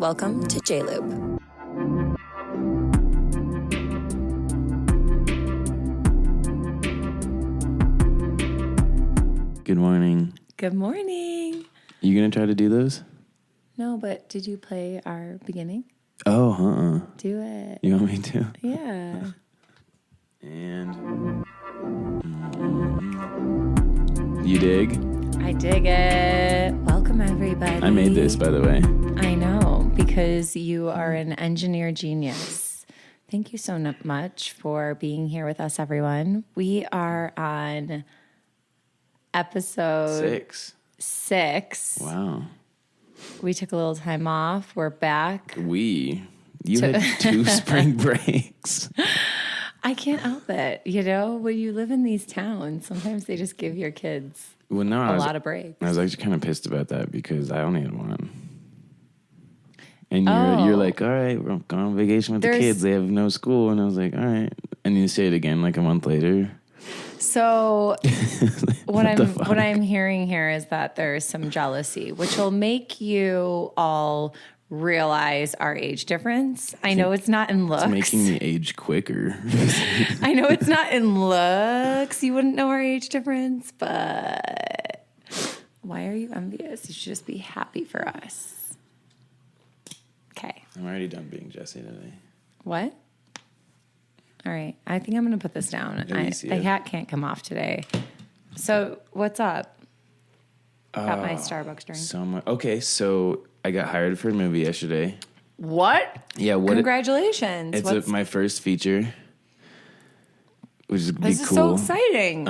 Welcome to J-Loop. Good morning. Good morning. You gonna try to do those? No, but did you play our beginning? Oh, Do it. You want me to? Yeah. And you dig? I dig it. Welcome, everybody. I made this, by the way. I know, because you are an engineer genius. Thank you so much for being here with us, everyone. We are on episode 6. Wow. We took a little time off. We're back. You had 2 spring breaks. I can't help it. You know, when you live in these towns, sometimes they just give your kids a lot of breaks. I was actually kind of pissed about that because I only had 1. And you're like, all right, we're going on vacation with the kids. They have no school. And I was like, all right. And you say it again like a month later. So what I'm hearing here is that there's some jealousy, which will make you all realize our age difference. I know it's not in looks. It's making me age quicker. I know it's not in looks. You wouldn't know our age difference, but why are you envious? You should just be happy for us. Okay. I'm already done being Jesse today. What? All right. I think I'm going to put this down. The hat can't come off today. So what's up? Got my Starbucks drink. Okay, so I got hired for a movie yesterday. What? Yeah. Congratulations. It's my first feature, which is This is so exciting.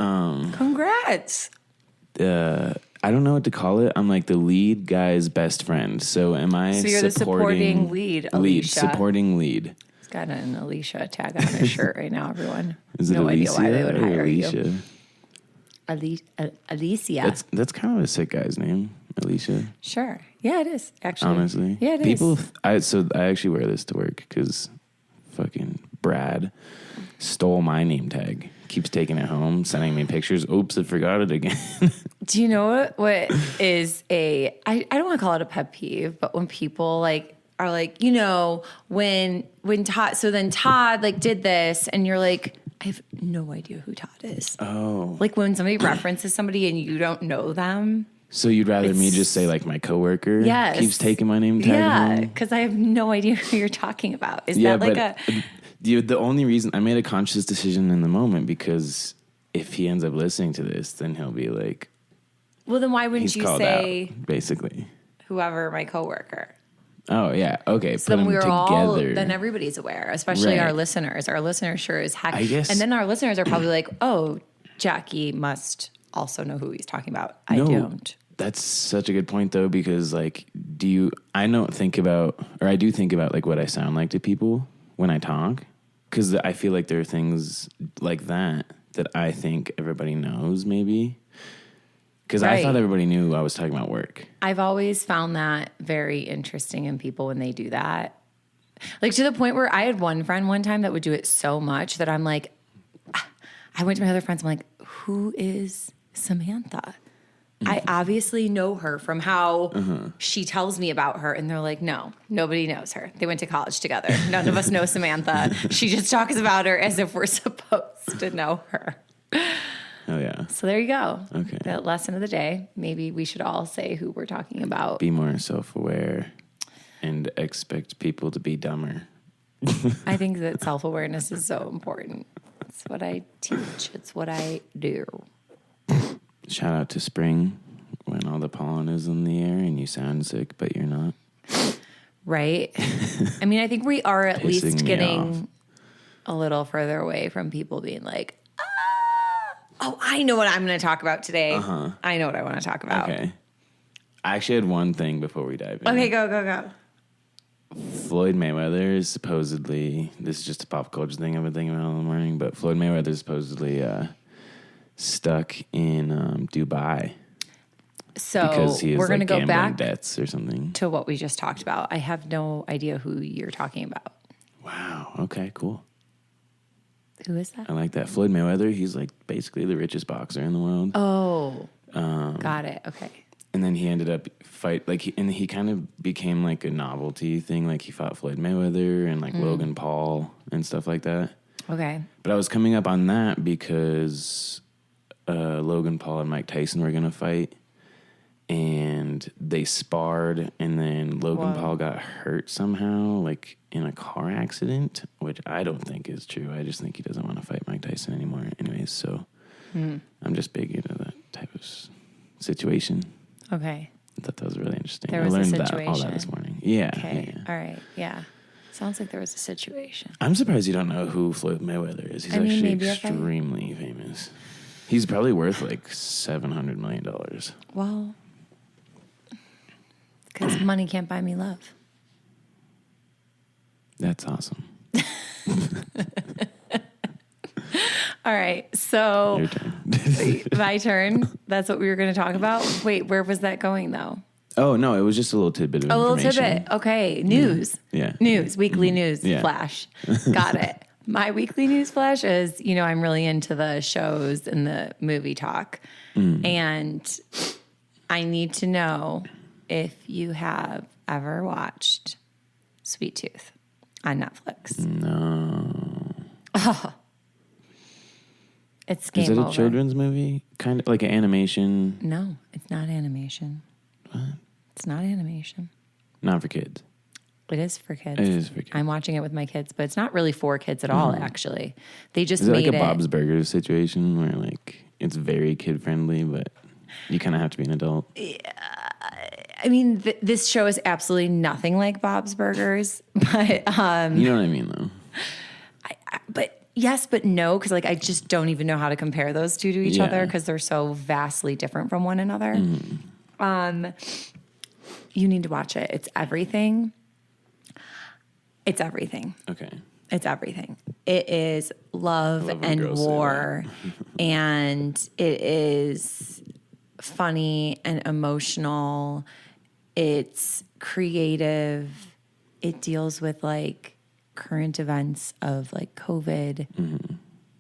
Congrats. I don't know what to call it. I'm like the lead guy's best friend. So am I? So you're the supporting lead, Alicia. Supporting lead. He's got an Alicia tag on his shirt right now, everyone. Is it no Alicia idea why they would hire Alicia? Alicia. That's kind of a sick guy's name, Alicia. Sure. Yeah, it is, actually. Honestly. Yeah, it is. I actually wear this to work because fucking Brad stole my name tag. Keeps taking it home, sending me pictures. Oops, I forgot it again. Do you know what is I don't want to call it a pet peeve, but when people are like, you know, when Todd, so then Todd did this and you're like, I have no idea who Todd is. Oh. Like when somebody references somebody and you don't know them. So you'd rather me just say my coworker keeps taking my name tag home? Yeah, because I have no idea who you're talking about. Is that the only reason I made a conscious decision in the moment, because if he ends up listening to this, then he'll be like, well, then why wouldn't you say out, basically whoever my coworker? Oh yeah, okay. So then then everybody's aware, especially our listeners. Our listeners sure as heck. I guess, and then our listeners are probably like, oh, Jackie must also know who he's talking about. I don't. That's such a good point though, because I do think about what I sound like to people when I talk, because I feel like there are things like that I think everybody knows maybe. Because I thought everybody knew I was talking about work. I've always found that very interesting in people when they do that. To the point where I had one friend one time that would do it so much that I'm like, I went to my other friends, I'm like, who is Samantha? I obviously know her from how she tells me about her. And they're like, no, nobody knows her. They went to college together. None of us know Samantha. She just talks about her as if we're supposed to know her. Oh, yeah. So there you go. Okay. The lesson of the day. Maybe we should all say who we're talking about. Be more self-aware and expect people to be dumber. I think that self-awareness is so important. It's what I teach. It's what I do. Shout out to spring when all the pollen is in the air and you sound sick, but you're not. Right? I mean, I think we are at least getting a little further away from people being like, oh, I know what I'm going to talk about today. I know what I want to talk about. Okay. I actually had one thing before we dive in. Okay, go. Floyd Mayweather is supposedly, this is just a pop culture thing I've been thinking about all the morning, but Floyd Mayweather is supposedly stuck in Dubai. So because he is we're going to go back debts or something to what we just talked about. I have no idea who you're talking about. Wow. Okay, cool. Who is that? I like that. Floyd Mayweather, he's basically the richest boxer in the world. Oh, got it. Okay. And then he ended up and he kind of became like a novelty thing. Like he fought Floyd Mayweather and like Logan Paul and stuff like that. Okay. But I was coming up on that because Logan Paul and Mike Tyson were going to fight. And they sparred, and then Logan Paul got hurt somehow, like in a car accident, which I don't think is true. I just think he doesn't want to fight Mike Tyson anymore anyways. So I'm just big into that type of situation. Okay. I thought that was really interesting. There was I learned a situation. all that this morning. Yeah. Okay. Yeah. All right. Yeah. Sounds like there was a situation. I'm surprised you don't know who Floyd Mayweather is. He's actually extremely famous. He's probably worth like $700 million. Well, because money can't buy me love. That's awesome. All right. So Your turn. my turn. That's what we were going to talk about. Wait, where was that going though? Oh, no, it was just a little tidbit of information. A little tidbit. Okay. News. Yeah. News. Weekly news Yeah. flash. Got it. My weekly news flash is, I'm really into the shows and the movie talk. And I need to know if you have ever watched Sweet Tooth on Netflix. No. Oh. It's game over. Is it a over. children's movie? Kind of like an animation? No, it's not animation. What? It's not animation. Not for kids. It is for kids. It is for kids. I'm watching it with my kids, but it's not really for kids at all, actually. They just Is it made like a Bob's Burgers situation where like it's very kid friendly, but you kind of have to be an adult? I mean, this show is absolutely nothing like Bob's Burgers, but You know what I mean, though. but yes, but no, because like I just don't even know how to compare those two to each other because they're so vastly different from one another. You need to watch it. It's everything. It's everything. Okay. It's everything. It is love and war, and it is funny and emotional. It's creative. It deals with like current events of like COVID.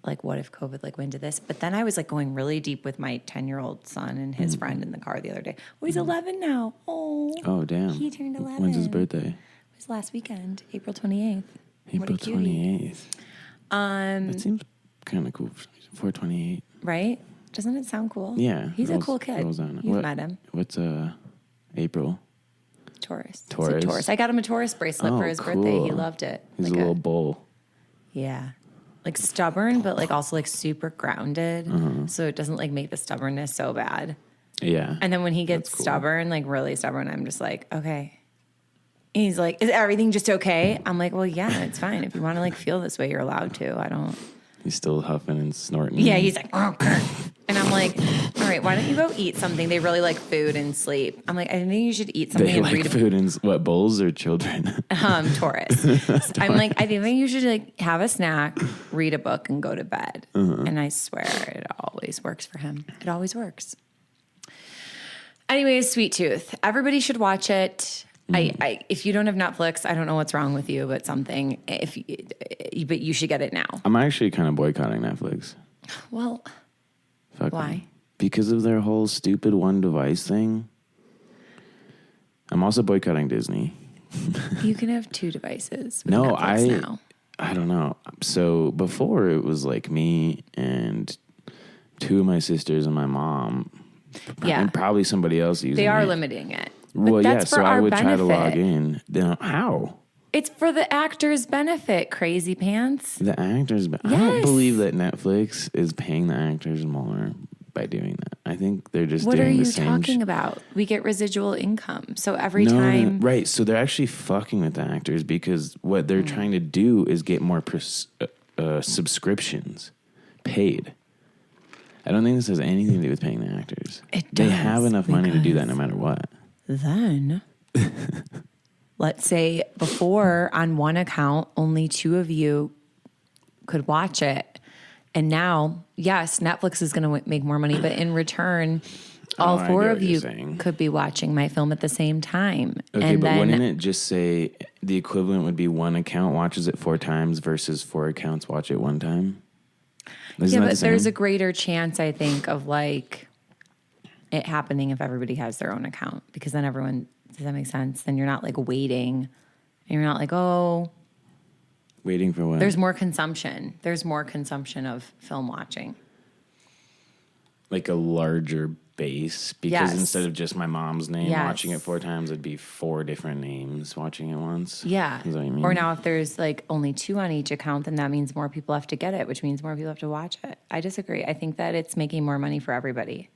Like what if COVID like went to this? But then I was like going really deep with my 10-year-old son and his friend in the car the other day. Oh, he's 11 now. Oh, damn. He turned 11. When's his birthday? It was last weekend, April 28th. April 28th. That seems kind of cool. 428. Right? Doesn't it sound cool? Yeah. He's a cool kid. You've met him. What's April? Taurus. Taurus. He's a Taurus. I got him a Taurus bracelet for his birthday. He loved it. He's like a little bull. Yeah. Like stubborn, but like also like super grounded. So it doesn't like make the stubbornness so bad. Yeah. And then when he gets stubborn, like really stubborn, I'm just like, okay. And he's like, is everything just okay? I'm like, well, yeah, it's fine. If you want to like feel this way, you're allowed to. I don't. He's still huffing and snorting. Yeah, he's like, oh, and I'm like, all right, why don't you go eat something? They really like food and sleep. I'm like, I think you should eat something They and like read food and what, bulls or children? Taurus. I'm like, I think you should like have a snack, read a book, and go to bed. And I swear it always works for him. It always works. Anyways, Sweet Tooth. Everybody should watch it. If you don't have Netflix, I don't know what's wrong with you, but something. But you should get it now. I'm actually kind of boycotting Netflix. Well, Fuck why? them. Because of their whole stupid one device thing. I'm also boycotting Disney. You can have two devices. With No, Netflix now. I don't know. So before it was like me and two of my sisters and my mom. Yeah. And probably somebody else using it. They are limiting it. But Well, that's yeah, for so I our would benefit. try to log in. Then how? It's for the actors' benefit, crazy pants. The actors. I don't believe that Netflix is paying the actors more by doing that. I think they're just What doing are you the same talking about? We get residual income. So every time. Right. So they're actually fucking with the actors because what they're trying to do is get more subscriptions paid. I don't think this has anything to do with paying the actors. It They does, have enough money to do that no matter what. Then, let's say before on one account, only two of you could watch it. And now, yes, Netflix is going to make more money, but in return, all I four get of what you're you saying. could be watching my film at the same time. Okay, and but then, wouldn't it just say the equivalent would be one account watches it 4 times versus 4 accounts watch it 1 time? Isn't yeah, that but the same? there's a greater chance, I think, of like it happening if everybody has their own account, because then everyone, does that make sense? Then you're not like waiting, and you're not like, oh, Waiting for what? there's more consumption. There's more consumption of film watching. Like a larger base, because Yes. instead of just my mom's name Yes. watching it 4 times, it'd be 4 different names watching it once. Yeah. Is that what you mean? Or now if there's like only 2 on each account, then that means more people have to get it, which means more people have to watch it. I disagree. I think that it's making more money for everybody.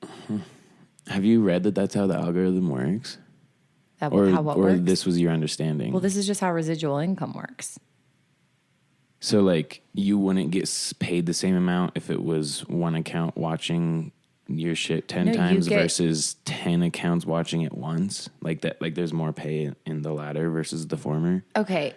Have you read that that's how the algorithm works? That, Or, how what or works? this was your understanding? Well, this is just how residual income works. So, like, you wouldn't get paid the same amount if it was one account watching your shit 10 No, you times get- versus 10 accounts watching it once? Like that, like there's more pay in the latter versus the former? Okay,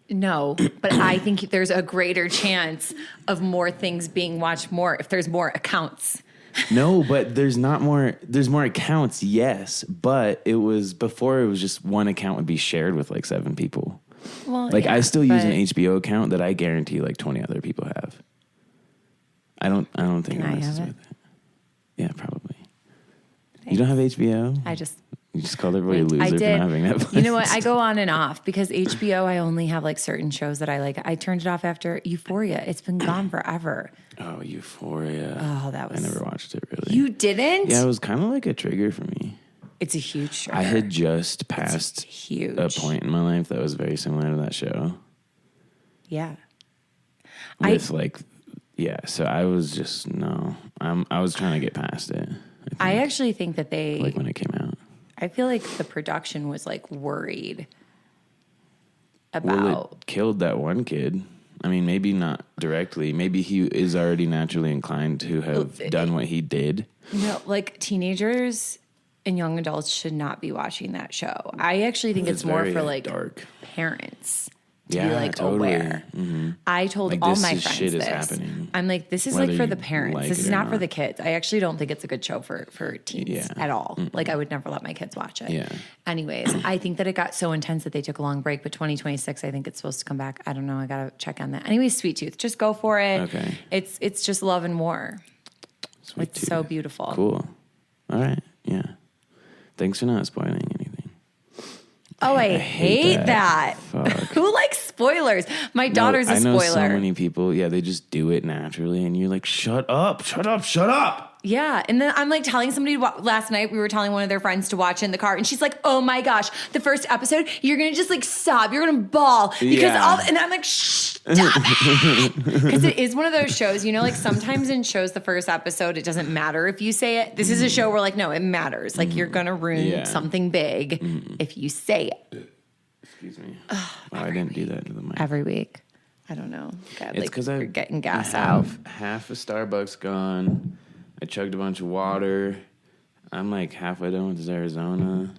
no, but I think there's a greater chance of more things being watched more if there's more accounts. No, but there's more accounts, yes. But it was just one account would be shared with like 7 people. Well, Like yeah, I still use an but HBO account that I guarantee like 20 other people have. I don't think Can I it messes have with it. Yeah, probably. You don't have HBO? You just called everybody a loser I for did. not having Netflix. You know what? I go on and off because HBO, I only have like certain shows that I like. I turned it off after Euphoria. It's been gone forever. Oh, Euphoria. Oh, that was. I never watched it really. You didn't? Yeah, it was kind of like a trigger for me. It's a huge show. I had just passed huge. a point in my life that was very similar to that show. Yeah. So I was just I was trying to get past it. I actually think that Like when it came out. I feel like the production was like worried about. Well, it killed that one kid. I mean, maybe not directly. Maybe he is already naturally inclined to have done what he did. No, like teenagers and young adults should not be watching that show. I actually think it's more very for like dark parents to Yeah, be like totally. aware. Mm-hmm. I told Like, all this my is- friends shit is this. happening, I'm like, this is whether like for you the parents. like This it is or not for not. the kids. I actually don't think it's a good show for teens Yeah. at all. Like I would never let my kids watch it. Yeah. Anyways, I think that it got so intense that they took a long break, but 2026, I think it's supposed to come back. I don't know. I got to check on that. Anyways, Sweet Tooth, just go for it. Okay. It's just love and war. Sweet It's tooth. so beautiful. Cool. All right. Yeah. Thanks for not spoiling anything. Oh, I hate that. Fuck. Who likes spoilers? My daughter's a I know spoiler. so many people, yeah, they just do it naturally, and you're like, shut up, shut up, shut up. Yeah. And then I'm like telling somebody last night, we were telling one of their friends to watch in the car. And she's like, oh my gosh, the first episode, you're going to just like sob. You're going to bawl. Because Yeah. and I'm like, shh, stop it. Because it is one of those shows, you know, like sometimes in shows, the first episode, it doesn't matter if you say it. This is a show where like, no, it matters. Like you're going to ruin Yeah. something big if you say it. Excuse me. I didn't do that to the mic. Every week. I don't know. God, It's because you're getting gas out. Half a Starbucks gone. I chugged a bunch of water. I'm like halfway done with this Arizona.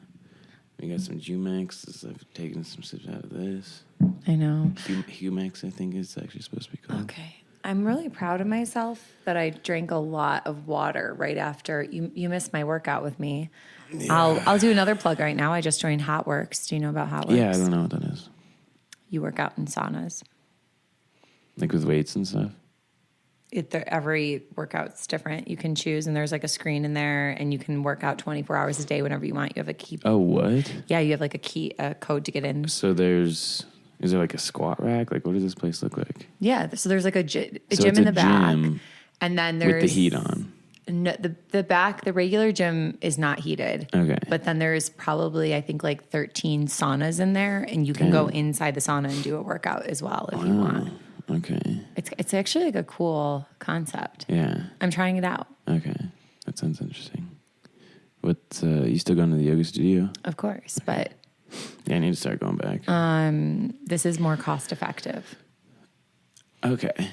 We got some Jumex. I've taken some sips out of this. I know. Humex, I think it's actually supposed to be called. Okay. I'm really proud of myself that I drank a lot of water right after. You missed my workout with me. Yeah. I'll do another plug right now. I just joined HOTWORX. Do you know about HOTWORX? Yeah, I don't know what that is. You work out in saunas. Like with weights and stuff? Every workout's different. You can choose, and there's like a screen in there, and you can work out 24 hours a day whenever you want. You have a key. Oh, what? Yeah, you have like a code to get in. So is there like a squat rack? Like, what does this place look like? Yeah, so there's like a gym it's in a the back, gym and then there's with the heat on. No, the back, the regular gym is not heated. Okay. But then there's probably, I think, like 13 saunas in there, and you can go inside the sauna and do a workout as well if you want. Okay. It's actually like a cool concept. Yeah. I'm trying it out. Okay. That sounds interesting. What, you still going to the yoga studio? Of course, but Yeah, I need to start going back. this is more cost effective, Okay.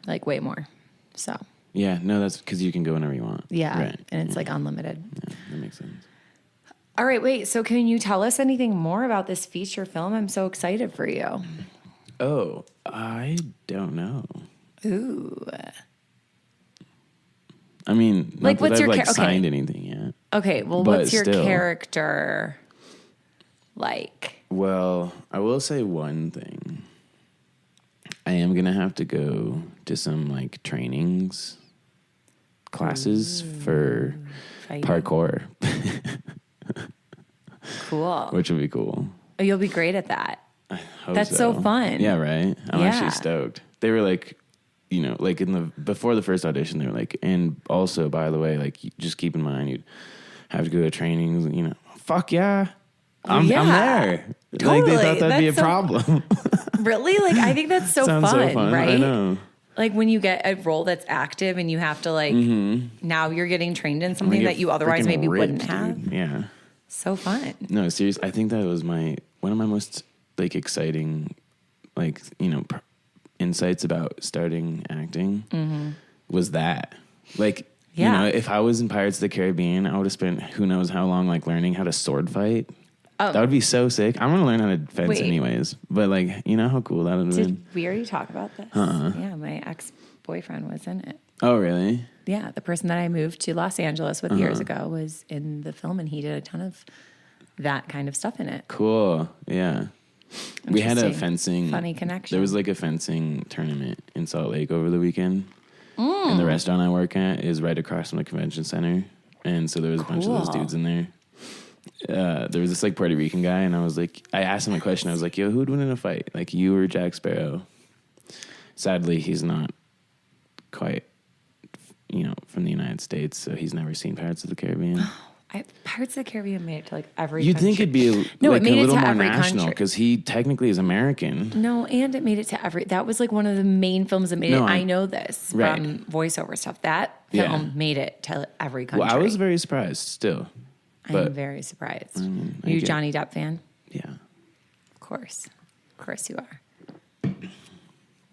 like way more. So Yeah, no, that's because you can go whenever you want. yeah, Right. and it's like unlimited. Yeah, that makes sense. All right, wait. So can you tell us anything more about this feature film? I'm so excited for you. Oh, I don't know. Ooh. I mean, Like, not what's that your I've like okay. signed anything yet. Okay, well, But what's your still. character like? Well, I will say one thing. I am gonna have to go to some like trainings classes for Fighting. parkour, Cool. which would be cool. Oh, you'll be great at that. Hope That's so fun. Yeah, right? I'm Yeah. actually stoked. They were like, you know, like before the first audition, they were like, and also, by the way, like, just keep in mind, you'd have to go to trainings, you know. Fuck yeah. I'm there. Totally. Like, they thought that'd be a That's so- problem. Really? Like, I think that's so Sounds fun, so fun. right? I know. Like when you get a role that's active and you have to like, now you're getting trained in Like, something get that you otherwise freaking maybe ripped, wouldn't have. dude. Yeah. So fun. No, seriously, I think that was one of my most like exciting, like, you know, insights about starting acting was that. Like, Yeah. you know, if I was in Pirates of the Caribbean, I would have spent who knows how long like learning how to sword fight. Oh. That would be so sick. I'm gonna learn how to fence Wait. anyways. But like, you know how cool that would have been. Did we already talk about this? Yeah, my ex-boyfriend was in it. Oh, really? Yeah, the person that I moved to Los Angeles with years ago was in the film, and he did a ton of that kind of stuff in it. Cool. Yeah. We had a Interesting. fencing Funny connection. There was like a fencing tournament in Salt Lake over the weekend. And the restaurant I work at is right across from the convention center. And so there was a bunch of those Cool. dudes in there. There was this like Puerto Rican guy, and I asked him a question. I was like, yo, who'd win in a fight? Like, you or Jack Sparrow? Sadly, he's not quite, you know, from the United States, so he's never seen Pirates of the Caribbean. Pirates of the Caribbean made it to like every You'd country. think it'd be No, like it made a it little to more every national, country. because he technically is American. No, and it made it to that was like one of the main films that made No, it. I I- know this Right. from voiceover stuff. That Yeah. film made it to every country. Well, I was very surprised still. I'm very surprised. I You a get- Johnny Depp fan? Yeah. Of course you are.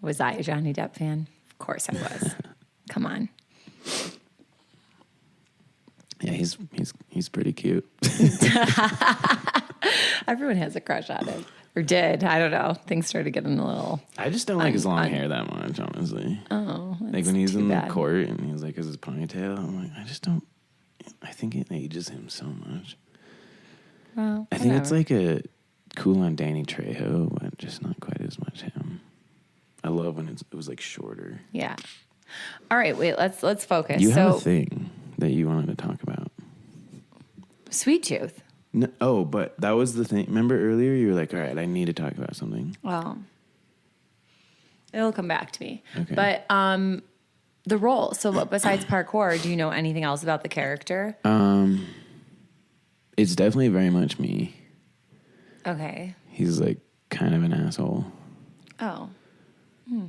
Was I a Johnny Depp fan? Of course I was. Come on. Yeah, he's pretty cute. Everyone has a crush on him. Or did. I don't know. Things started getting a little. I just don't like his long hair that much, honestly. Oh, Like when he's too in bad. the court and he's like, has his ponytail. I'm like, I just don't. I think it ages him so much. Well, I think it's whatever. like a cool on Danny Trejo, but just not quite as much him. I love when it was like shorter. Yeah. All right. Wait. Let's focus. You have So, a thing that you wanted to talk about. Sweet Tooth. No, oh, but that was the thing. Remember earlier you were like, all right, I need to talk about something. Well, it'll come back to me. Okay. But the role. So besides parkour, do you know anything else about the character? It's definitely very much me. Okay. He's like kind of an asshole. Oh.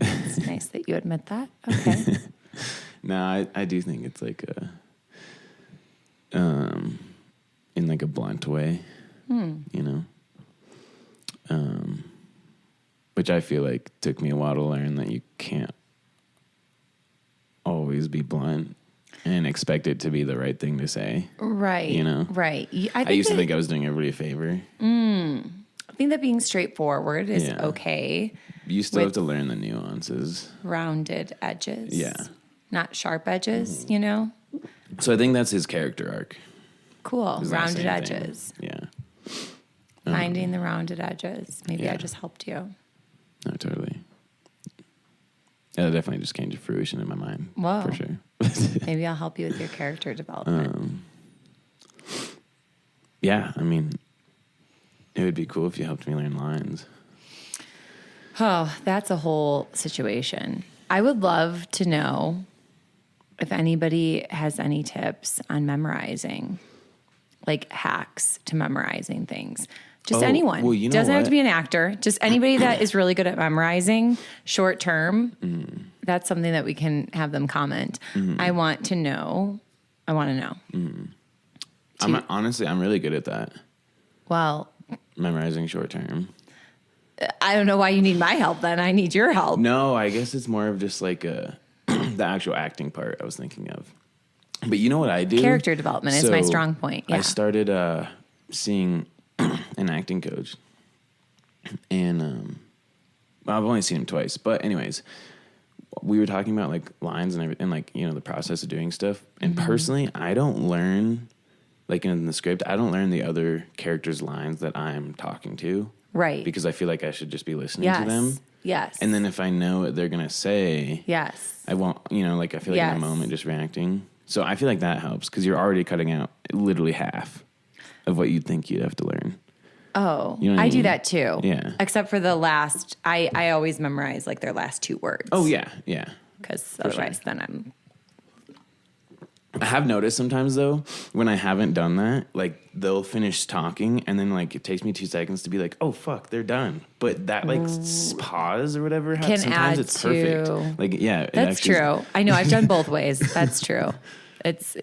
It's nice that you admit that. Okay. No, I do think it's like in like a blunt way, you know? Which I feel like took me a while to learn that you can't always be blunt and expect it to be the right thing to say. Right. You know? Right. I used to think I was doing everybody a favor. I think that being straightforward is Yeah. okay. You still have With- to learn the nuances. Rounded edges. Yeah. Not sharp edges, you know? So I think that's his character arc. Cool. is that Rounded same thing. edges. Yeah. Finding the rounded edges. Maybe I Yeah. just helped you. No, totally. Yeah, that definitely just came to fruition in my mind. Whoa. For sure. Maybe I'll help you with your character development. Yeah, I mean, it would be cool if you helped me learn lines. Oh, that's a whole situation. I would love to know if anybody has any tips on memorizing, like hacks to memorizing things. Just Oh, anyone. well, you know Doesn't have what? to be an actor. Just anybody that is really good at memorizing short term. That's something that we can have them comment. I want to know. Honestly, I'm really good at that. Well, Memorizing short term. I don't know why you need my help then. I need your help. No, I guess it's more of just like the actual acting part I was thinking of. But you know what I do? Character development is my So strong point. Yeah. I started seeing an acting coach. And I've only seen him twice. But anyways, we were talking about like lines and everything, and like, you know, the process of doing stuff. And personally, I don't learn, like in the script, I don't learn the other characters' lines that I'm talking to. Right. Because I feel like I should just be listening to them. Yes. And then if I know what they're going to say, yes. I won't, you know, like I feel like in Yes. the moment just reacting. So I feel like that helps because you're already cutting out literally half of what you'd think you'd have to learn. Oh, You know what I I do mean? that too. Yeah. Except for the last, I always memorize like their last 2 words. Oh, yeah, yeah. Because otherwise then I have noticed sometimes, though, when I haven't done that, like, they'll finish talking, and then, like, it takes me 2 seconds to be like, oh, fuck, they're done. But that, like, pause or whatever, can sometimes add it's perfect. to... Like, yeah. That's true. I know, I've done both ways. That's true. It's...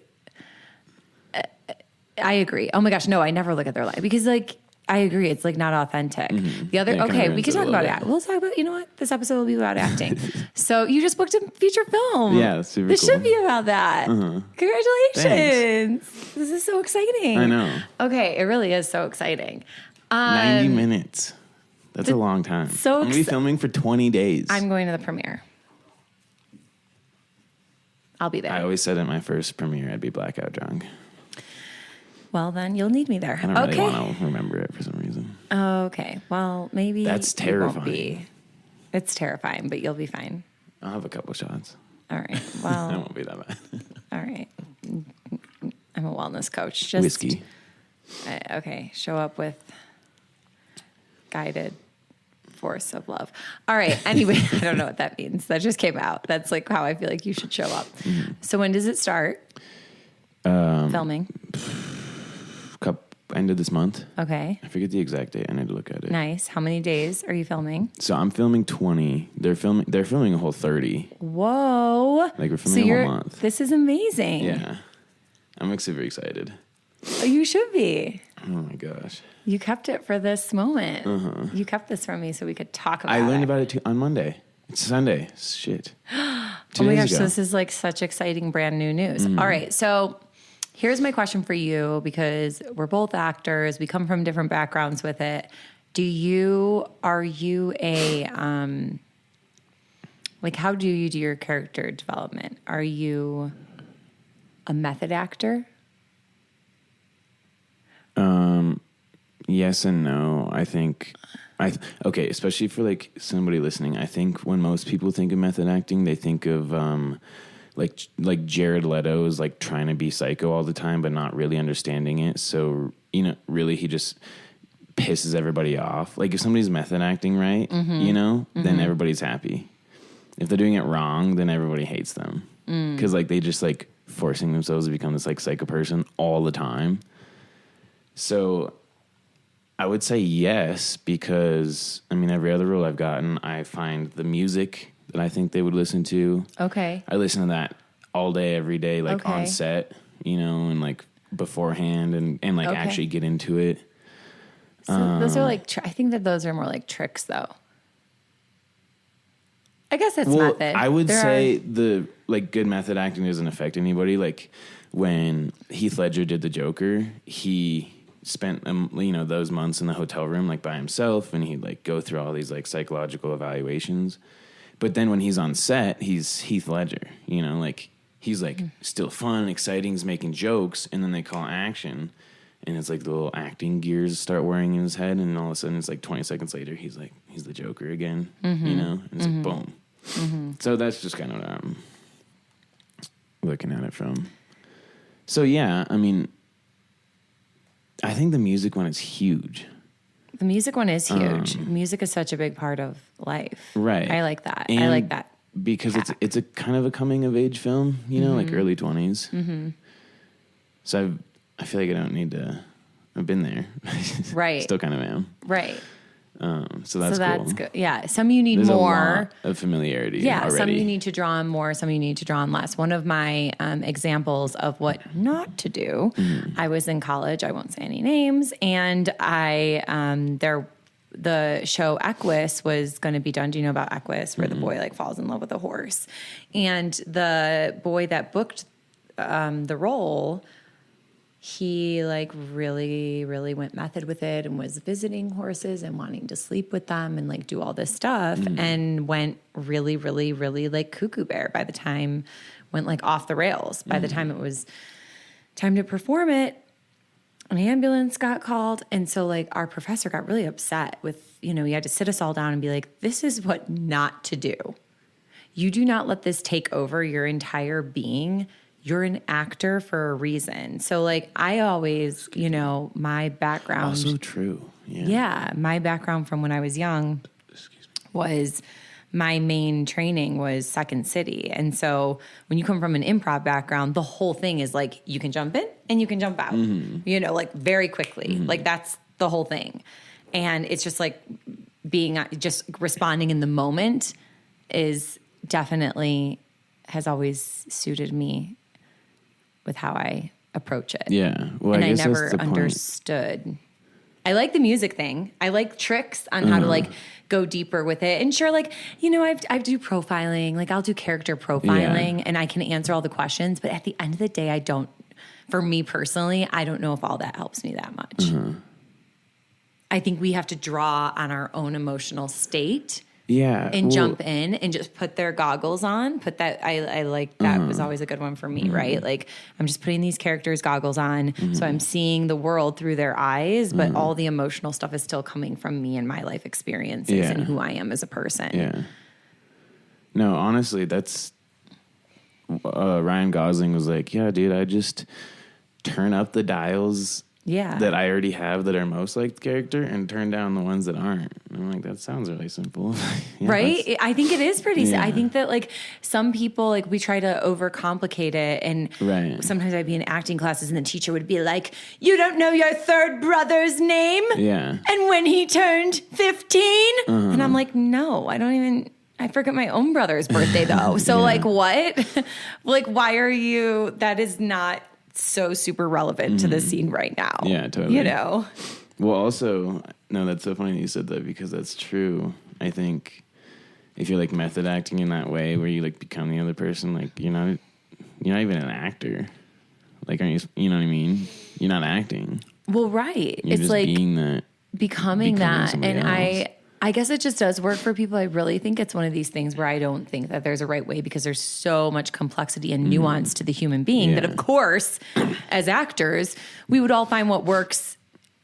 I agree. Oh, my gosh, no, I never look at their life. Because, like, I agree. It's, like, not authentic. Mm-hmm. The other... Yeah, okay, we can talk about it. We'll talk about... You know what? This episode will be about acting. So, you just booked a feature film. Yeah, super This cool. should be about that. Congratulations. Thanks. This is so exciting. I know. Okay, it really is so exciting. 90 minutes. That's a long time. So I'm going to be filming for 20 days. I'm going to the premiere. I'll be there. I always said at my first premiere I'd be blackout drunk. Well, then you'll need me there. I don't really want to remember it for some reason. Okay. Well, maybe That's you won't terrifying. be. It's terrifying, but you'll be fine. I'll have a couple shots. All right. That Well, won't be that bad. all right. I'm a wellness coach. Just Whiskey. Okay. Show up with guided force of love. All right. Anyway, I don't know what that means. That just came out. That's like how I feel like you should show up. Mm-hmm. So when does it start? Filming. End of this month. Okay. I forget the exact date. I need to look at it. Nice. How many days are you filming? So I'm filming 20. They're filming a whole 30. Whoa. Like we're filming a whole month. This is amazing. Yeah. I'm like super excited. Oh, you should be. Oh my gosh. You kept it for this moment. You kept this from me so we could talk about it. I learned about it too on Monday. It's Sunday. Shit. Oh my gosh, so this is like such exciting brand new news. All right, so here's my question for you because we're both actors. We come from different backgrounds with it. Are you a, like how do you do your character development? Are you a method actor? Yes and no. I think okay, especially for like somebody listening. I think when most people think of method acting, they think of like Jared Leto is like trying to be psycho all the time, but not really understanding it. So really he just pisses everybody off. Like if somebody's method acting right, then everybody's happy. If they're doing it wrong, then everybody hates them because like they just like forcing themselves to become this like psycho person all the time. So I would say yes, because I mean, every other role I've gotten, I find the music that I think they would listen to. Okay. I listen to that all day, every day, like on set, and like beforehand and like actually get into it. So those are like, I think that those are more like tricks though. I guess it's method. I would say the like good method acting doesn't affect anybody. Like when Heath Ledger did the Joker, he spent those months in the hotel room like by himself, and he'd like go through all these like psychological evaluations. But then when he's on set, he's Heath Ledger. Like he's like still fun, exciting, he's making jokes, and then they call action, and it's like the little acting gears start whirring in his head, and all of a sudden it's like 20 seconds later he's the Joker again. And it's like boom. So that's just kind of what I'm looking at it from. So yeah, I mean, I think the music one is huge. The music one is huge. Music is such a big part of life. Right. I like that. And I like that. Because it's a kind of a coming of age film, like early 20s. So I feel like I don't need to. I've been there. Right. Still kind of am. Right. So that's cool. Good. Yeah. Some you need There's more. A lot of familiarity. Yeah. Already. Some you need to draw on more. Some you need to draw on less. One of my examples of what not to do. I was in college. I won't say any names, and the show Equus was going to be done. Do you know about Equus, where the boy like falls in love with a horse, and the boy that booked the role, he like really, really went method with it and was visiting horses and wanting to sleep with them and like do all this stuff and went really, really, really like cuckoo bear by the time, went like off the rails. By the time it was time to perform it, an ambulance got called. And so like our professor got really upset with, he had to sit us all down and be like, this is what not to do. You do not let this take over your entire being. you're an actor for a reason. So like I always, you know, my background. Also true. Yeah. Yeah. My background from when I was young was my main training was Second City. And so when you come from an improv background, the whole thing is like you can jump in and you can jump out, you know, like very quickly. Like that's the whole thing. And it's just like being just responding in the moment is definitely has always suited me with how I approach it. Yeah. Well, And I guess I never that's the point. understood. I like the music thing. I like tricks on how to like go deeper with it. And sure, like, you know, I do profiling, like I'll do character profiling and I can answer all the questions. But at the end of the day, for me personally, I don't know if all that helps me that much. I think we have to draw on our own emotional state. Yeah. And jump in and just put their goggles on. I like that was always a good one for me, right? Like I'm just putting these characters' goggles on. So I'm seeing the world through their eyes, but all the emotional stuff is still coming from me and my life experiences and who I am as a person. Yeah. No, honestly, that's Ryan Gosling was like, yeah, dude, I just turn up the dials that I already have that are most like the character and turn down the ones that aren't. And I'm like, that sounds really simple. Right? I think it is pretty. I think that like some people, like we try to overcomplicate it. And sometimes I'd be in acting classes and the teacher would be like, you don't know your third brother's name? Yeah. And when he turned 15? And I'm like, no, I forget my own brother's birthday though. So like what? Like, why are you, that is not so super relevant to the scene right now. Yeah, totally. You know? Well, also, no, that's so funny that you said that because that's true. I think if you're like method acting in that way where you like become the other person, like you're not even an actor. Like, aren't you know what I mean? You're not acting. Well, right. You're it's just like being that, becoming that. And else. I guess it just does work for people. I really think it's one of these things where I don't think that there's a right way because there's so much complexity and nuance to the human being that, of course, as actors, we would all find what works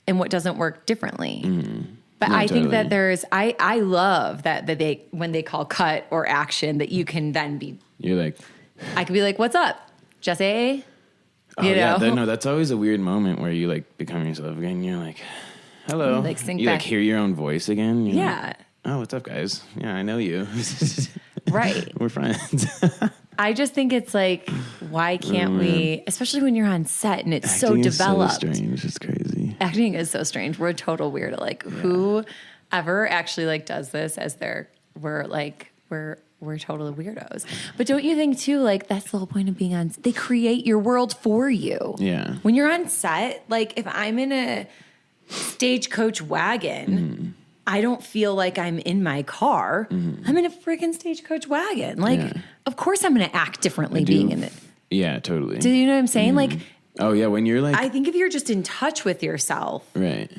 and what doesn't work differently. But I think that I love that they, when they call cut or action, that you can then be, you're like, I could be like, what's up, Jesse? You know? No, that's always a weird moment where you like become yourself again. And you're like, hello. Like sync you back. Like hear your own voice again. You're Yeah. Like, oh, what's up, guys? Yeah, I know you. Right. We're friends. I just think it's like, why can't we, especially when you're on set and it's Acting so is developed. So strange. It's crazy. Acting is so strange. We're a total weirdo. Like whoever actually like does this as we're total weirdos. But don't you think too, like that's the whole point of being on, they create your world for you. Yeah. When you're on set, like if I'm in a stagecoach wagon, I don't feel like I'm in my car. I'm in a freaking stagecoach wagon. Like, of course I'm going to act differently being in it. Yeah, totally. Do you know what I'm saying? Like, oh yeah, when you're like, I think if you're just in touch with yourself, right,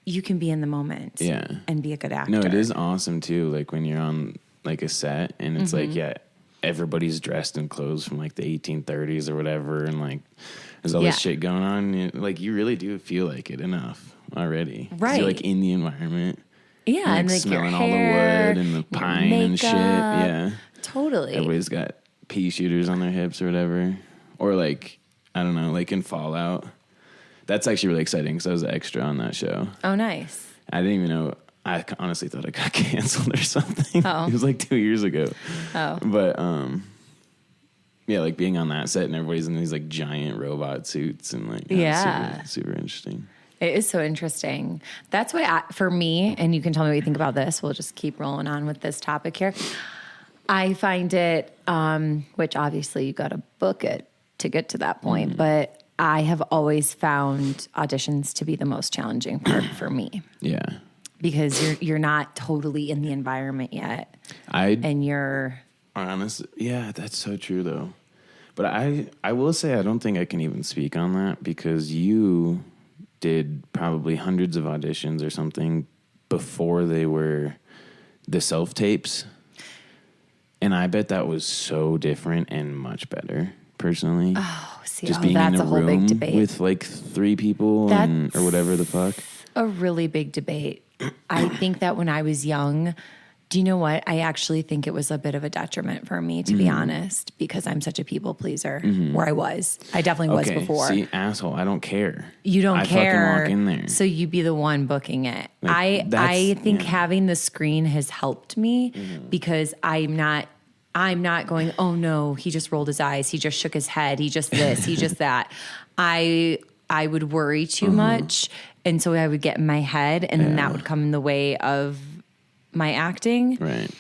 you can be in the moment. Yeah. And be a good actor. No, it is awesome too. Like when you're on like a set and it's like, everybody's dressed in clothes from like the 1830s or whatever. And like, there's all this shit going on. Like you really do feel like it enough already. Right. You're like in the environment. Yeah. Like and like smelling your all the hair, wood and the pine makeup, and shit. Yeah. Totally. Everybody's got pea shooters on their hips or whatever. Or like, I don't know, like in Fallout. That's actually really exciting because I was an extra on that show. Oh, nice. I didn't even know. I honestly thought it got canceled or something. Oh. It was like 2 years ago. Oh. But yeah, like being on that set and everybody's in these like giant robot suits and like super, super interesting. It is so interesting. That's why for me, and you can tell me what you think about this. We'll just keep rolling on with this topic here. I find it, which obviously you got to book it to get to that point, but I have always found auditions to be the most challenging part for me. Yeah. Because you're not totally in the environment yet. And you're honestly, yeah, that's so true though. But I will say I don't think I can even speak on that because you did probably hundreds of auditions or something before they were the self-tapes. And I bet that was so different and much better, personally. Oh, see, just being that's in a whole big room debate. with like 3 people or whatever the fuck. A really big debate. I think that when I was young, Do you know what? I actually think it was a bit of a detriment for me, to be honest, because I'm such a people pleaser, where I was. I definitely was before. See, asshole, I don't care. You don't care. I fucking walk in there. So you be the one booking it. Like, I think having the screen has helped me because I'm not going, oh no, he just rolled his eyes. He just shook his head. He just this, he just that. I would worry too much. And so I would get in my head and then that would come in the way of my acting. Right.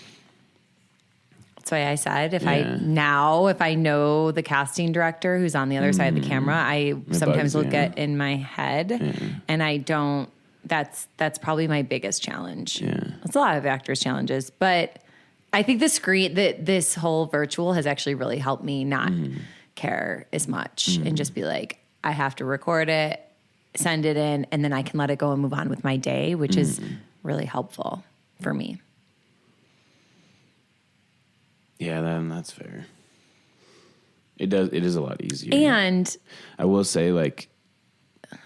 That's why I said if I know the casting director who's on the other side of the camera, I sometimes will get in my head and I don't. That's probably my biggest challenge. Yeah. It's a lot of actors' challenges, but I think this whole virtual has actually really helped me not care as much and just be like, I have to record it, send it in, and then I can let it go and move on with my day, which is really helpful for me. Yeah, that's fair. It is a lot easier. And I will say, like,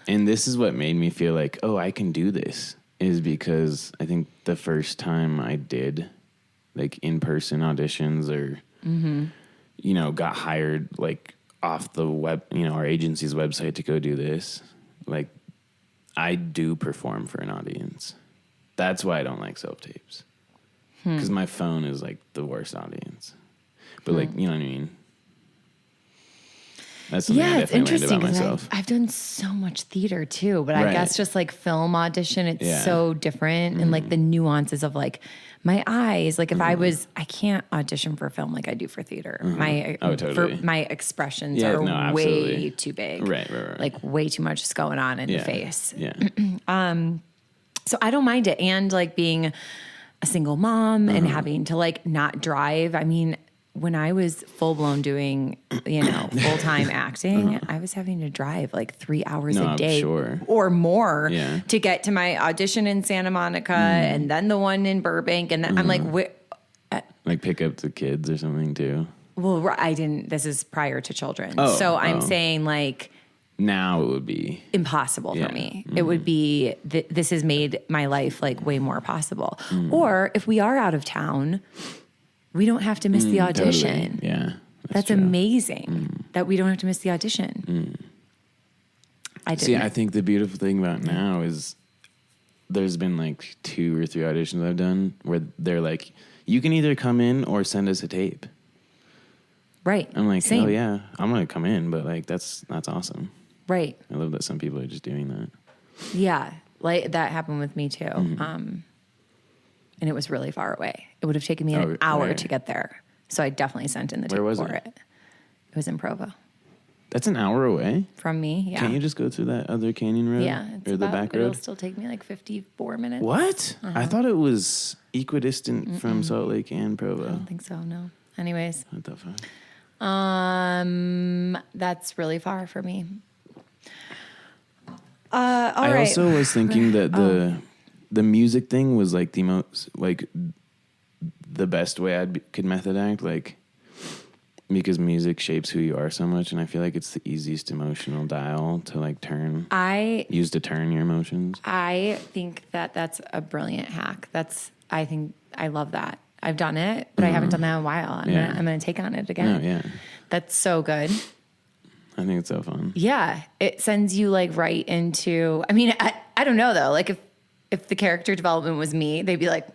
and this is what made me feel like, oh, I can do this, is because I think the first time I did like in-person auditions or, you know, got hired like off the web, you know, our agency's website to go do this, like I do perform for an audience. That's why I don't like self-tapes. Because my phone is like the worst audience. But like, you know what I mean? That's something I definitely learned about myself. I've done so much theater too, but I guess just like film audition, it's so different. And like the nuances of like my eyes, like if I can't audition for film like I do for theater. My expressions are way too big. Right. Like way too much is going on in the face. Yeah. So I don't mind it. And like being a single mom and having to like not drive. I mean, when I was full blown doing, you know, full time acting, I was having to drive like 3 hours a day or more to get to my audition in Santa Monica and then the one in Burbank. And then I'm like, like pick up the kids or something too. Well, I didn't, this is prior to children. I'm saying like, now it would be impossible for me. It would be, this has made my life like way more possible. Or if we are out of town, we don't have to miss the audition. Totally. Yeah. That's amazing that we don't have to miss the audition. I think the beautiful thing about now is there's been like 2 or 3 auditions I've done where they're like, you can either come in or send us a tape. Right. I'm like, hell yeah, I'm going to come in, but like, that's awesome. Right. I love that some people are just doing that. Yeah. Like that happened with me too. And it was really far away. It would have taken me an hour to get there. So I definitely sent in the tape for it. It was in Provo. That's an hour away? From me, yeah. Can't you just go through that other canyon road? Yeah. Or the back road? It'll still take me like 54 minutes. What? I thought it was equidistant from Salt Lake and Provo. I don't think so, no. Anyways. What the fuck? That's really far for me. I also was thinking that the music thing was like the most, like the best way could method act, like because music shapes who you are so much, and I feel like it's the easiest emotional dial to like use to turn your emotions. I think that's a brilliant hack. I love that. I've done it, but I haven't done that in a while. I'm gonna take on it again. Oh, yeah. That's so good. I think it's so fun. Yeah. It sends you like right into, I mean, I don't know though. Like if the character development was me, they'd be like,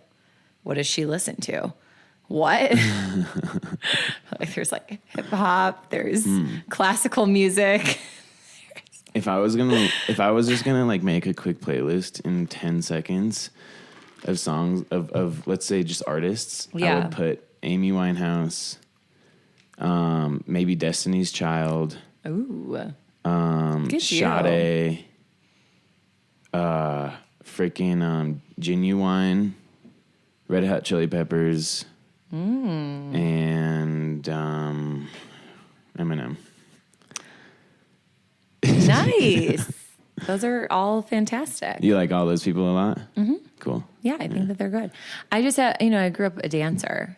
what does she listen to? What? Like there's like hip hop, there's classical music. If I was just gonna like make a quick playlist in 10 seconds of songs of let's say just artists, I would put Amy Winehouse, maybe Destiny's Child. Ooh. Shaka, freaking Genuine, Red Hot Chili Peppers, and Eminem. Nice. Those are all fantastic. You like all those people a lot? Mm-hmm. Cool. Yeah, I think that they're good. I just had, I grew up a dancer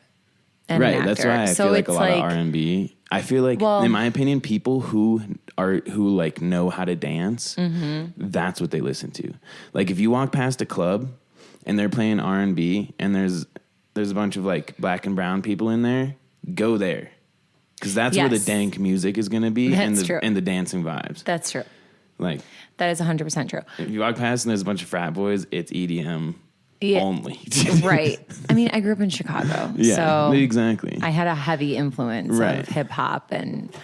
and an actor. That's why I feel like a lot of R&B. I feel like, in my opinion, people who like know how to dance, that's what they listen to. Like if you walk past a club and they're playing R&B and there's there's a bunch of like black and brown people in there, go there. Because that's where the dank music is going to be and the dancing vibes. That's true. Like that is 100% true. If you walk past and there's a bunch of frat boys, it's EDM only. Right. I mean, I grew up in Chicago. Yeah, so exactly. I had a heavy influence of hip hop and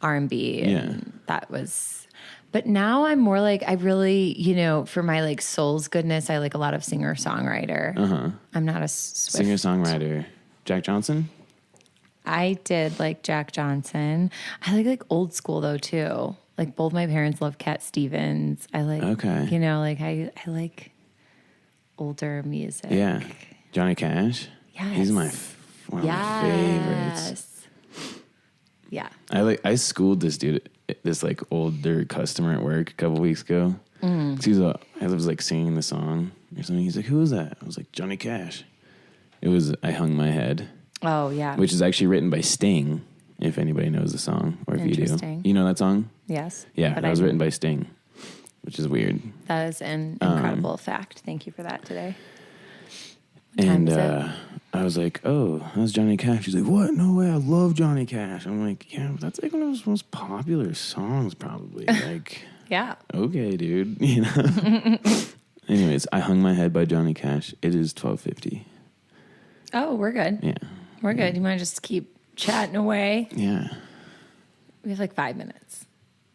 R&B. And that was, but now I'm more like, I really, for my like soul's goodness, I like a lot of singer-songwriter. I'm not a singer-songwriter. Jack Johnson? I did like Jack Johnson. I like old school though too. Like both my parents love Cat Stevens. I like, I like older music. Yeah. Johnny Cash. Yes. He's one of my favorites. Yeah. I schooled this dude, this like older customer at work a couple weeks ago. I was like singing the song or something. He's like, "Who is that?" I was like, "Johnny Cash." It was I Hung My Head. Oh, yeah. Which is actually written by Sting, if anybody knows the song, or if you do. You know that song? Yes. Yeah, that was written by Sting, which is weird. That is an incredible fact. Thank you for that today. And I was like, "Oh, that's Johnny Cash." He's like, "What? No way, I love Johnny Cash." I'm like, "Yeah, that's like one of his most popular songs, probably." Like, yeah. Okay, dude. Anyways, I Hung My Head by Johnny Cash. It is 12:50. Oh, we're good. Yeah. We're good. You want to just keep chatting away? Yeah. We have like 5 minutes.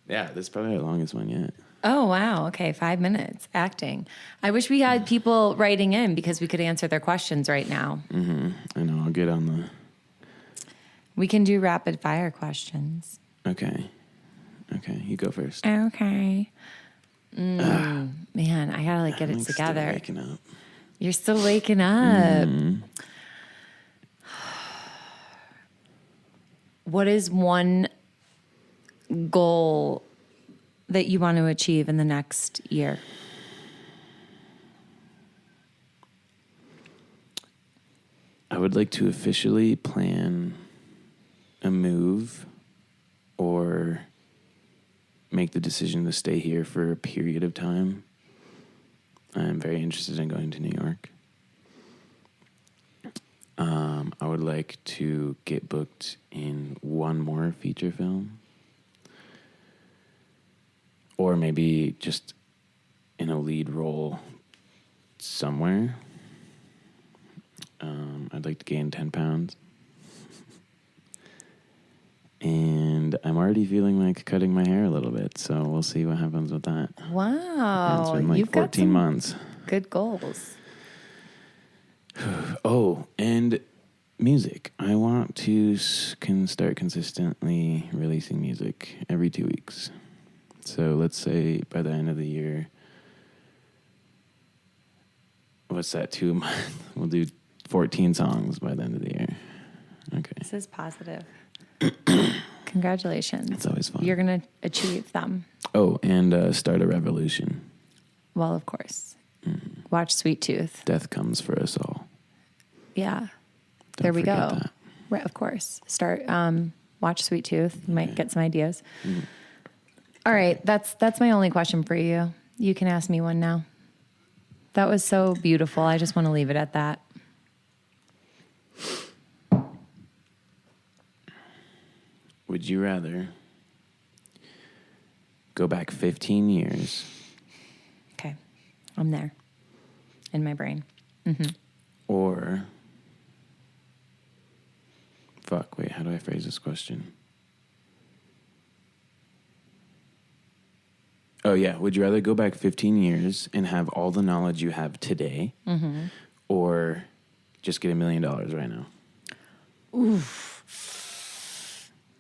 Yeah, this is probably our longest one yet. Oh, wow. Okay, 5 minutes. Acting. I wish we had people writing in because we could answer their questions right now. I know. I'll get on the... We can do rapid fire questions. Okay, you go first. Okay. Man, I gotta like get it together. Still waking up. You're still waking up. What is one goal that you want to achieve in the next year? I would like to officially plan a move or make the decision to stay here for a period of time. I'm very interested in going to New York. I would like to get booked in one more feature film. Or maybe just in a lead role somewhere. I'd like to gain 10 pounds. And I'm already feeling like cutting my hair a little bit, so we'll see what happens with that. Wow. It's been like You've 14 got months. Good goals. Oh, and music. I want to can start consistently releasing music every 2 weeks. So let's say by the end of the year, what's that, 2 a month? We'll do 14 songs by the end of the year. Okay. This is positive. Congratulations. It's always fun. You're going to achieve them. Oh, and start a revolution. Well, of course. Mm-hmm. Watch Sweet Tooth. Death comes for us all. Yeah. Don't there we go. That. Right, of course. Watch Sweet Tooth. You might get some ideas. Mm-hmm. All right. That's my only question for you. You can ask me one now. That was so beautiful. I just want to leave it at that. Would you rather go back 15 years? Okay. I'm there. In my brain. Mm-hmm. Or, wait, how do I phrase this question? Oh, yeah. Would you rather go back 15 years and have all the knowledge you have today, or just get $1 million right now? Oof.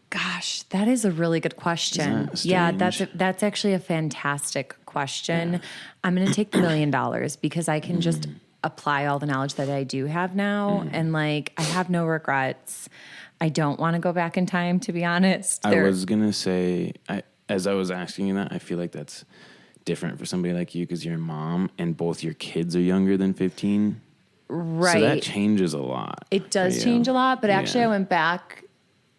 Gosh, that is a really good question. Yeah, that's actually a fantastic question. Yeah. I'm going to take the $1 million because I can just apply all the knowledge that I do have now. And like, I have no regrets. I don't want to go back in time, to be honest. I was going to say, as I was asking you that, I feel like that's different for somebody like you because you're a mom and both your kids are younger than 15. Right. So that changes a lot. It does change a lot, but actually I went back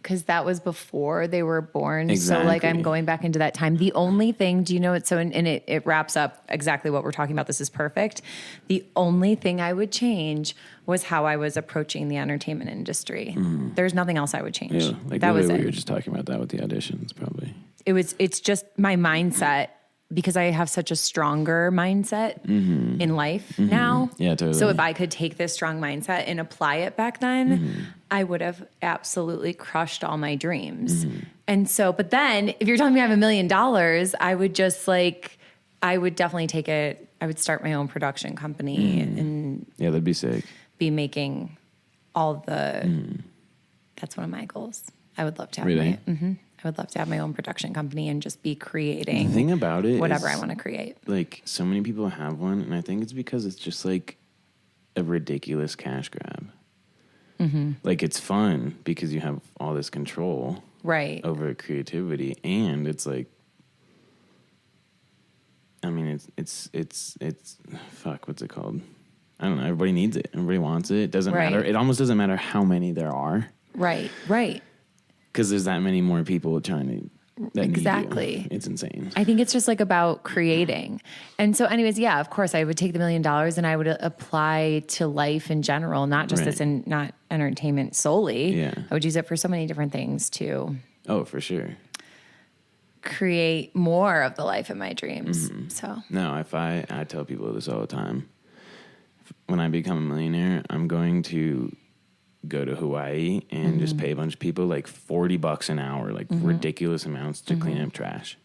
because that was before they were born. So like I'm Exactly. going back into that time. The only thing, do you know it? So, and it wraps up exactly what we're talking about. This is perfect. The only thing I would change was how I was approaching the entertainment industry. There's nothing else I would change. Yeah, like that the way was we it. were just talking about that with the auditions, probably. It's just my mindset, because I have such a stronger mindset in life now. Yeah, totally. So if I could take this strong mindset and apply it back then, I would have absolutely crushed all my dreams. And so, but then if you're telling me I have $1 million, I would just like, I would definitely take it. I would start my own production company and Yeah, that'd be sick. be making all the, that's one of my goals. I would love to have Really? I would love to have my own production company and just be The creating thing about it whatever is, I want to create. like, so many people have one, and I think it's because it's just like a ridiculous cash grab. Like, it's fun because you have all this control Right. over creativity, and it's like, I mean, it's fuck, what's it called? I don't know. Everybody needs it. Everybody wants it. It doesn't Right. matter. It almost doesn't matter how many there are, Right. because there's that many more people trying to. That need you. Exactly. It's insane. I think it's just like about creating. And so anyways, yeah, of course I would take the $1 million and I would apply to life in general, not just this Right. and not entertainment solely. Yeah. I would use it for so many different things to Oh, for sure. create more of the life of my dreams. So No, I tell people this all the time. When I become a millionaire, I'm going to go to Hawaii and just pay a bunch of people like $40 an hour, like ridiculous amounts to clean up trash.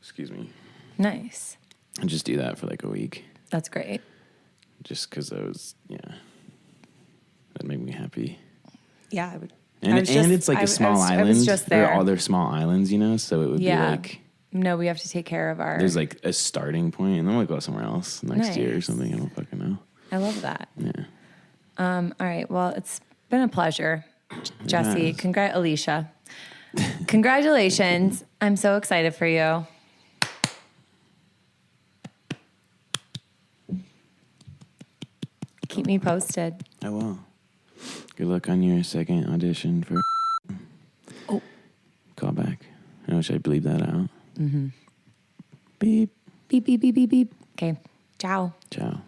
Excuse me. nice. And just do that for like a week. That's great. Just because that'd make me happy. Yeah, I would. And, it's like a small island. I was just there. They're all their small islands, you know? So it would be like, no, we have to take care of our. there's like a starting point, and then we'll go somewhere else next year or Nice. something. I don't fucking know. I love that. Yeah. All right. Well, it's been a pleasure, Jesse. Yes. Alicia. Congratulations. I'm so excited for you. Keep me posted. I will. Good luck on your second audition for. Oh. Call back. I know, should I bleep that out? Beep. Beep, beep, beep, beep, beep. Okay. Ciao. Ciao.